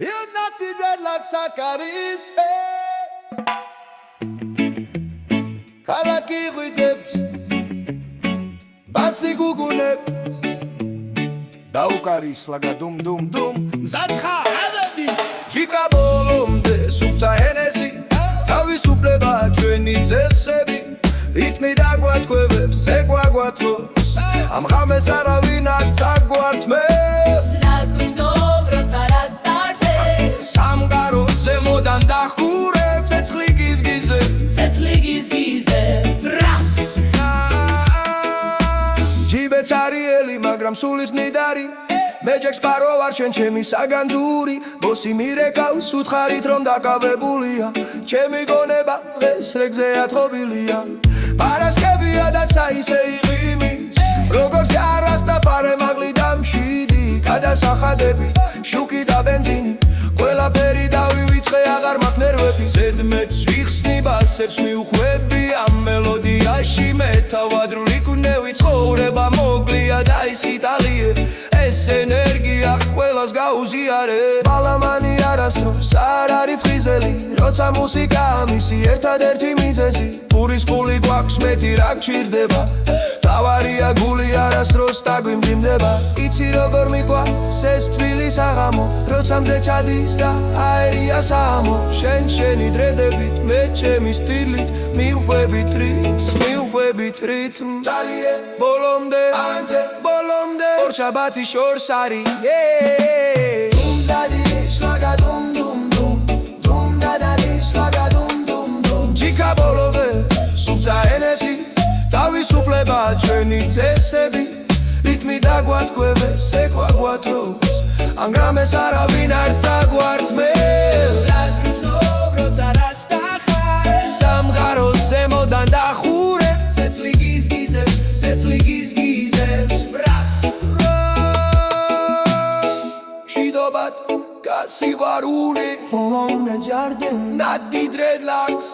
You're not the dreadlocks Sakaris Kalaki Ritzeps Basi Guguneps Daukaris laga dum dum dum Zatkha Adadi Jika bolomde Subta Henesi Tavi supleba Chweni Zesebi Ritmi daguatquevebs Seguaguatros Am James Aravina Taguat me Modan da khureb Cetsligis gize Vras Jibet arieli magram sulit nidari Meჯექს პარო ვარ ჩვენ ჩემი საგანძური ბოსი მირეკავს უთხარით რომ დაკავებულია ჩემი გონება დღეს რეგზე ათხოვილია პარასკევია და ცაისე იყიმის როგორც არასტაფარე მაღლი დამშვიდი გადასახადები შუქი და ბენზინი ყველაფერი დავივიწყე აღარ მაქვს ნერვები ზედმეტს ვიხსნი ბასებს მიუხვები ამ მელოდიაში მეტავადრული კუნევი ცხოვრება მოკლია და ის იტალიე ეს ენერგია ყველას გაუზიარე ბალამანი არასდროს არ არის ფრიზელი როცა მუსიკა მისი ერთადერთი მიზეზი პურის პული გვაქვს მეტი რა გჭირდება დავარია გული არასდროს დაგვიმძიმდება იცი როგორ მიყვარს ეს თბილის აღამო როცა მზე ჩადის და აერია საამო შენი დრედებით მე ჩემი სტილით მიუხვებით რიტმ დალიე ბოლომდე ორჩაბათი შორს არის დუმ დადის ლაგა დუმ დადის ლაგა დუმ ჯიკა ბოლოვე სუბთა ენესი თავისუფლება ჩვენი წესები რიტმი დაგვატყვევეს ეკვაგვათრობს ან გრამეს არავინ არ წაგვართმევს რას გრძნობ როცა რასტახარ სამღაროს ზემოდან დახურებ ცეცლიგის გიზებს ბრას შიდობად გასივარული მომნა ჯარდენ ნადი დრედლაქს